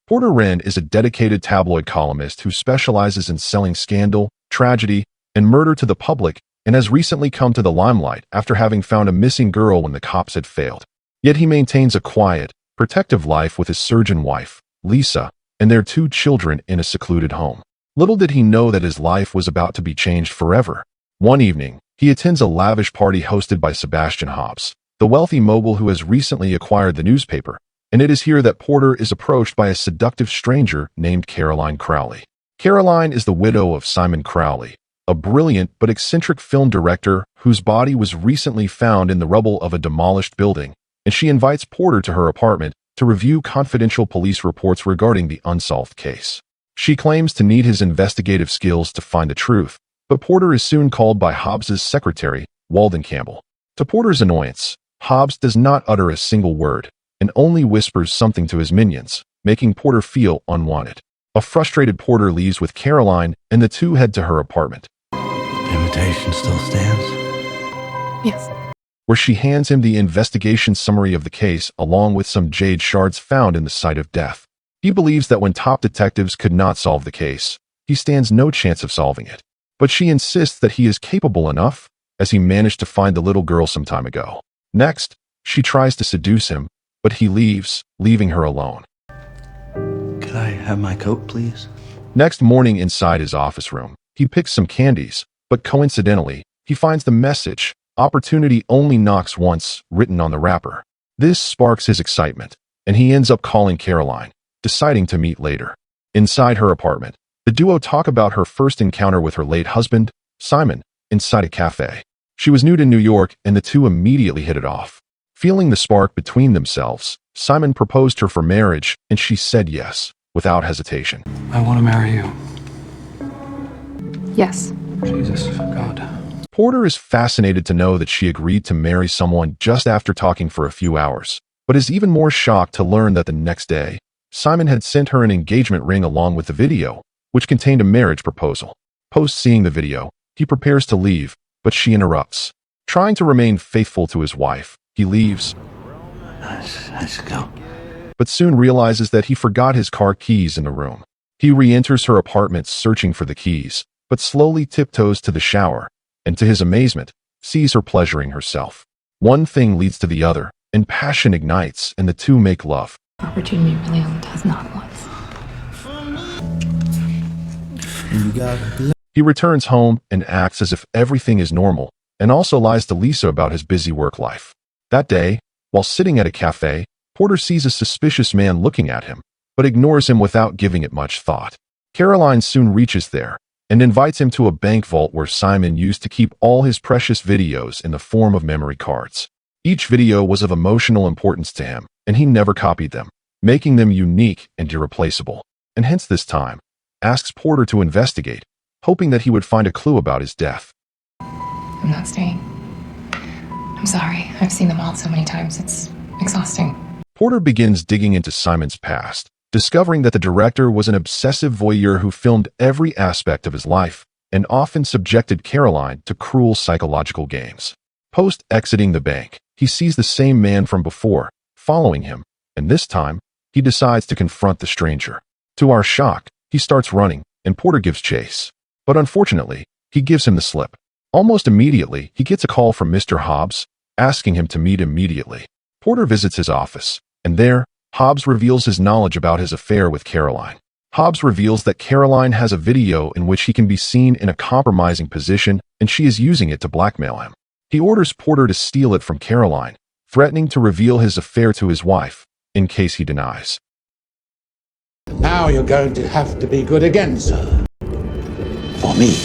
Porter Wren is a dedicated tabloid columnist who specializes in selling scandal, tragedy, and murder to the public and has recently come to the limelight after having found a missing girl when the cops had failed. Yet he maintains a quiet, protective life with his surgeon wife, Lisa, and their 2 children in a secluded home. Little did he know that his life was about to be changed forever. One evening, he attends a lavish party hosted by Sebastian Hobbs, the wealthy mogul who has recently acquired the newspaper, and it is here that Porter is approached by a seductive stranger named Caroline Crowley. Caroline is the widow of Simon Crowley, a brilliant but eccentric film director whose body was recently found in the rubble of a demolished building, and she invites Porter to her apartment to review confidential police reports regarding the unsolved case. She claims to need his investigative skills to find the truth, but Porter is soon called by Hobbs's secretary, Walden Campbell. To Porter's annoyance, Hobbs does not utter a single word and only whispers something to his minions, making Porter feel unwanted. A frustrated Porter leaves with Caroline, and the 2 head to her apartment. The invitation still stands? Yes. Where she hands him the investigation summary of the case along with some jade shards found in the site of death. He believes that when top detectives could not solve the case, he stands no chance of solving it. But she insists that he is capable enough, as he managed to find the little girl some time ago. Next, she tries to seduce him, but he leaves, leaving her alone. Could I have my coat, please? Next morning inside his office room, he picks some candies, but coincidentally, he finds the message, "Opportunity only knocks once," written on the wrapper. This sparks his excitement, and he ends up calling Caroline, deciding to meet later. Inside her apartment, the duo talk about her first encounter with her late husband, Simon, inside a cafe. She was new to New York, and the 2 immediately hit it off. Feeling the spark between themselves, Simon proposed her for marriage, and she said yes, without hesitation. I want to marry you. Yes. Jesus, God. Porter is fascinated to know that she agreed to marry someone just after talking for a few hours, but is even more shocked to learn that the next day, Simon had sent her an engagement ring along with the video, which contained a marriage proposal. Post seeing the video, he prepares to leave, but she interrupts. Trying to remain faithful to his wife, he leaves, Let's go. but soon realizes that he forgot his car keys in the room. He re-enters her apartment searching for the keys, but slowly tiptoes to the shower, and to his amazement, sees her pleasuring herself. One thing leads to the other, and passion ignites, and the 2 make love. Opportunity really only does not once. He returns home and acts as if everything is normal, and also lies to Lisa about his busy work life. That day, while sitting at a cafe, Porter sees a suspicious man looking at him, but ignores him without giving it much thought. Caroline soon reaches there, and invites him to a bank vault where Simon used to keep all his precious videos in the form of memory cards. Each video was of emotional importance to him, and he never copied them, making them unique and irreplaceable, and hence this time, asks Porter to investigate, hoping that he would find a clue about his death. I'm not staying. I'm sorry. I've seen them all so many times. It's exhausting. Porter begins digging into Simon's past, discovering that the director was an obsessive voyeur who filmed every aspect of his life and often subjected Caroline to cruel psychological games. Post exiting the bank, he sees the same man from before, following him, and this time, he decides to confront the stranger. To our shock, he starts running, and Porter gives chase. But unfortunately, he gives him the slip. Almost immediately, he gets a call from Mr. Hobbs, asking him to meet immediately. Porter visits his office, and there, Hobbs reveals his knowledge about his affair with Caroline. Hobbs reveals that Caroline has a video in which he can be seen in a compromising position, and she is using it to blackmail him. He orders Porter to steal it from Caroline, threatening to reveal his affair to his wife, in case he denies. Now you're going to have to be good again, sir. For me.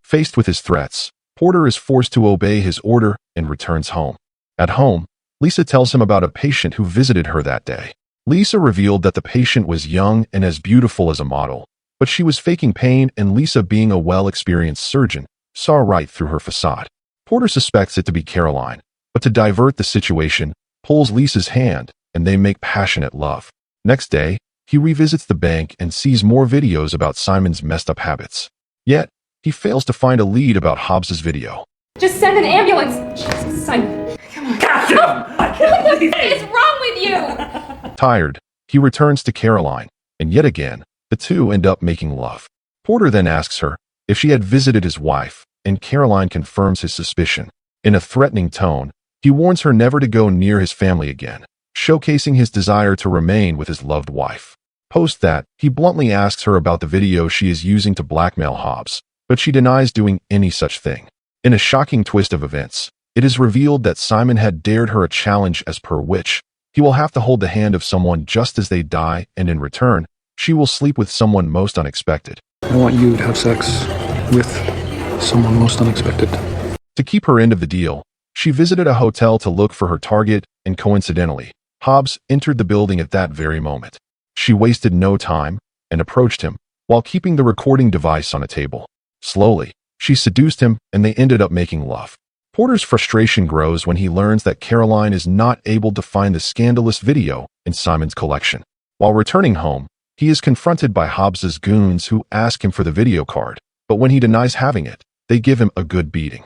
Faced with his threats, Porter is forced to obey his order and returns home. At home, Lisa tells him about a patient who visited her that day. Lisa revealed that the patient was young and as beautiful as a model, but she was faking pain, and Lisa, being a well-experienced surgeon, saw right through her facade. Porter suspects it to be Caroline, but to divert the situation, pulls Lisa's hand, and they make passionate love. Next day, he revisits the bank and sees more videos about Simon's messed up habits. Yet, he fails to find a lead about Hobbs's video. Just send an ambulance! Jesus, Simon. Come on. Captain! I can't believe What is wrong with you? Tired, he returns to Caroline, and yet again, the two end up making love. Porter then asks her if she had visited his wife, and Caroline confirms his suspicion. In a threatening tone, he warns her never to go near his family again, showcasing his desire to remain with his loved wife. Post that, he bluntly asks her about the video she is using to blackmail Hobbs, but she denies doing any such thing. In a shocking twist of events, it is revealed that Simon had dared her a challenge as per which he will have to hold the hand of someone just as they die, and in return, she will sleep with someone most unexpected. I want you to have sex with someone most unexpected. To keep her end of the deal, she visited a hotel to look for her target, and coincidentally, Hobbs entered the building at that very moment. She wasted no time and approached him while keeping the recording device on a table. Slowly, she seduced him and they ended up making love. Porter's frustration grows when he learns that Caroline is not able to find the scandalous video in Simon's collection. While returning home, he is confronted by Hobbs's goons who ask him for the video card, but when he denies having it, they give him a good beating.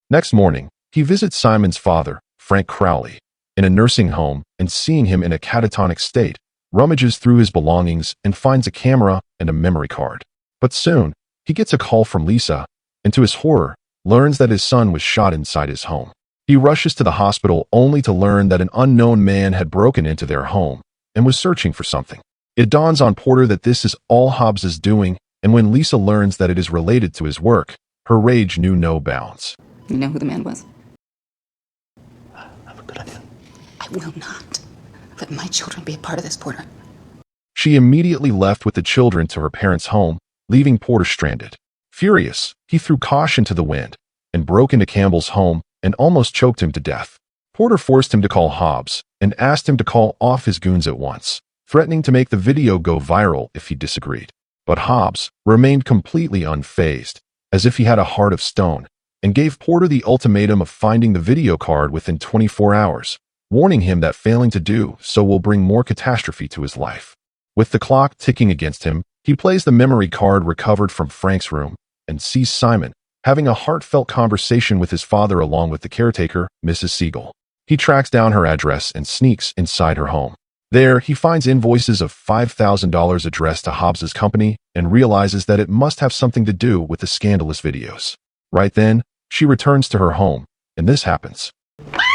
Next morning, he visits Simon's father, Frank Crowley, in a nursing home, and seeing him in a catatonic state, rummages through his belongings and finds a camera and a memory card. But soon, he gets a call from Lisa, and to his horror, learns that his son was shot inside his home. He rushes to the hospital only to learn that an unknown man had broken into their home and was searching for something. It dawns on Porter that this is all Hobbs is doing, and when Lisa learns that it is related to his work, her rage knew no bounds. You know who the man was? I have a good idea. I will not let my children be a part of this, Porter. She immediately left with the children to her parents' home, leaving Porter stranded. Furious, he threw caution to the wind and broke into Campbell's home and almost choked him to death. Porter forced him to call Hobbs and asked him to call off his goons at once, threatening to make the video go viral if he disagreed. But Hobbs remained completely unfazed, as if he had a heart of stone, and gave Porter the ultimatum of finding the video card within 24 hours, warning him that failing to do so will bring more catastrophe to his life. With the clock ticking against him, he plays the memory card recovered from Frank's room and sees Simon having a heartfelt conversation with his father along with the caretaker, Mrs. Siegel. He tracks down her address and sneaks inside her home. There, he finds invoices of $5,000 addressed to Hobbs's company and realizes that it must have something to do with the scandalous videos. Right then, she returns to her home, and this happens. Get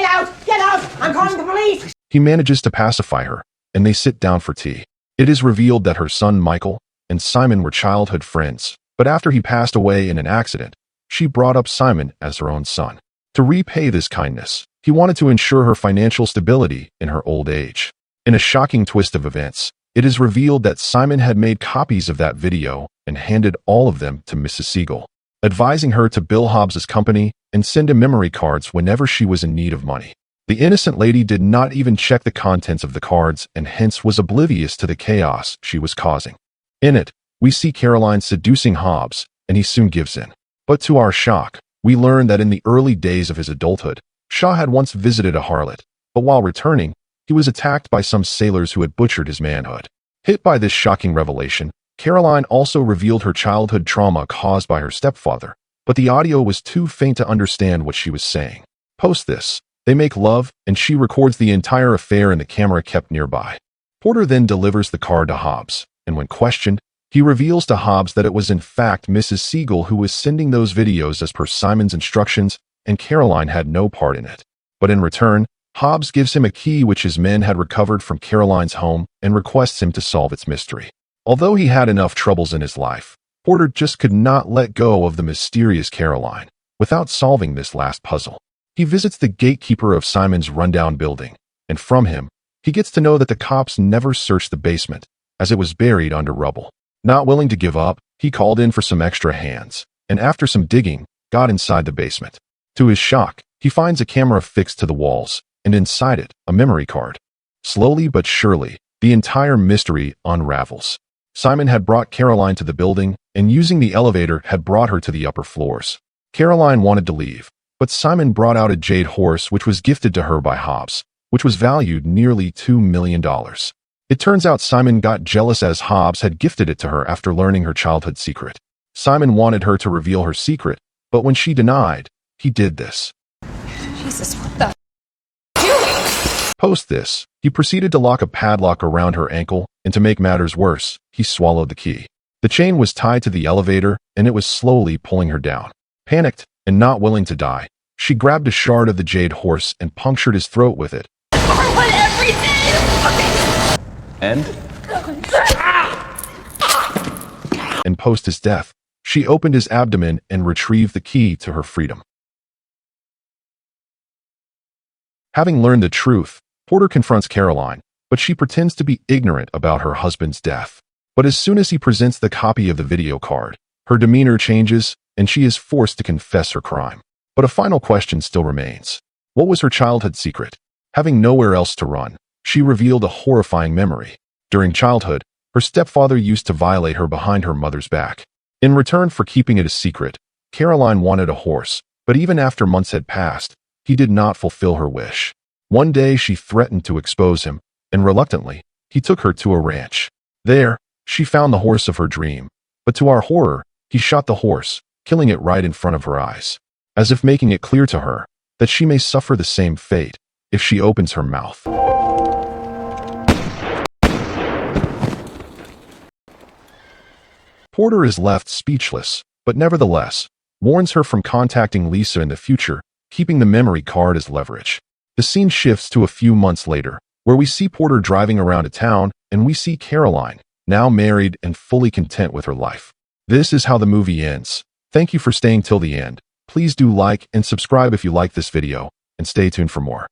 out! Get out! I'm calling the police! He manages to pacify her, and they sit down for tea. It is revealed that her son Michael and Simon were childhood friends, but after he passed away in an accident, she brought up Simon as her own son. To repay this kindness, he wanted to ensure her financial stability in her old age. In a shocking twist of events, it is revealed that Simon had made copies of that video and handed all of them to Mrs. Siegel, advising her to bill Hobbs's company and send him memory cards whenever she was in need of money. The innocent lady did not even check the contents of the cards and hence was oblivious to the chaos she was causing. In it, we see Caroline seducing Hobbs, and he soon gives in. But to our shock, we learn that in the early days of his adulthood, Shaw had once visited a harlot, but while returning, he was attacked by some sailors who had butchered his manhood. Hit by this shocking revelation, Caroline also revealed her childhood trauma caused by her stepfather, but the audio was too faint to understand what she was saying. Post this, they make love, and she records the entire affair in the camera kept nearby. Porter then delivers the card to Hobbs, and when questioned, he reveals to Hobbs that it was in fact Mrs. Siegel who was sending those videos as per Simon's instructions, and Caroline had no part in it. But in return, Hobbs gives him a key which his men had recovered from Caroline's home and requests him to solve its mystery. Although he had enough troubles in his life, Porter just could not let go of the mysterious Caroline without solving this last puzzle. He visits the gatekeeper of Simon's rundown building, and from him, he gets to know that the cops never searched the basement, as it was buried under rubble. Not willing to give up, he called in for some extra hands, and after some digging, got inside the basement. To his shock, he finds a camera fixed to the walls, and inside it, a memory card. Slowly but surely, the entire mystery unravels. Simon had brought Caroline to the building, and using the elevator had brought her to the upper floors. Caroline wanted to leave, but Simon brought out a jade horse which was gifted to her by Hobbs, which was valued nearly $2 million. It turns out Simon got jealous as Hobbs had gifted it to her after learning her childhood secret. Simon wanted her to reveal her secret, but when she denied, he did this. Jesus, what the? Post this, he proceeded to lock a padlock around her ankle, and to make matters worse, he swallowed the key. The chain was tied to the elevator, and it was slowly pulling her down. Panicked and not willing to die, she grabbed a shard of the jade horse and punctured his throat with it. I want everything! And? And post his death, she opened his abdomen and retrieved the key to her freedom. Having learned the truth, Porter confronts Caroline, but she pretends to be ignorant about her husband's death. But as soon as he presents the copy of the video card, her demeanor changes, and she is forced to confess her crime. But a final question still remains. What was her childhood secret? Having nowhere else to run, she revealed a horrifying memory. During childhood, her stepfather used to violate her behind her mother's back. In return for keeping it a secret, Caroline wanted a horse, but even after months had passed, he did not fulfill her wish. One day she threatened to expose him, and reluctantly, he took her to a ranch. There, she found the horse of her dream, but to our horror, he shot the horse, killing it right in front of her eyes, as if making it clear to her that she may suffer the same fate if she opens her mouth. Porter is left speechless, but nevertheless, warns her from contacting Lisa in the future, keeping the memory card as leverage. The scene shifts to a few months later, where we see Porter driving around a town, and we see Caroline, now married and fully content with her life. This is how the movie ends. Thank you for staying till the end. Please do like and subscribe if you like this video, and stay tuned for more.